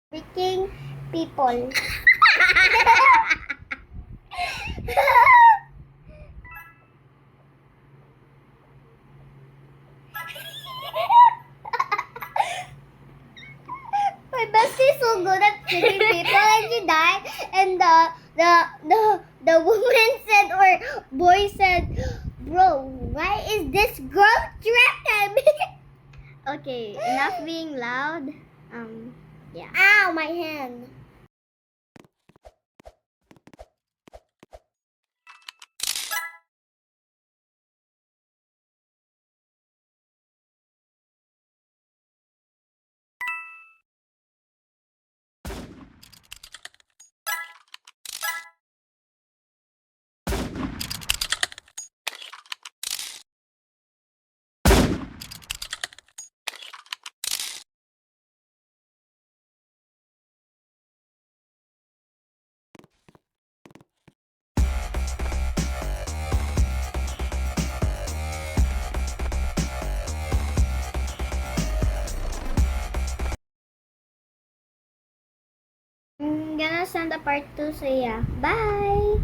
Freaking people. My bestie is so good at freaking people, and she died. And the woman said, or boy said, "Bro, why is this girl trapped at me?" Okay, enough being loud. Yeah. Ow, my hand. I'm gonna send a part 2 sa iya. Bye!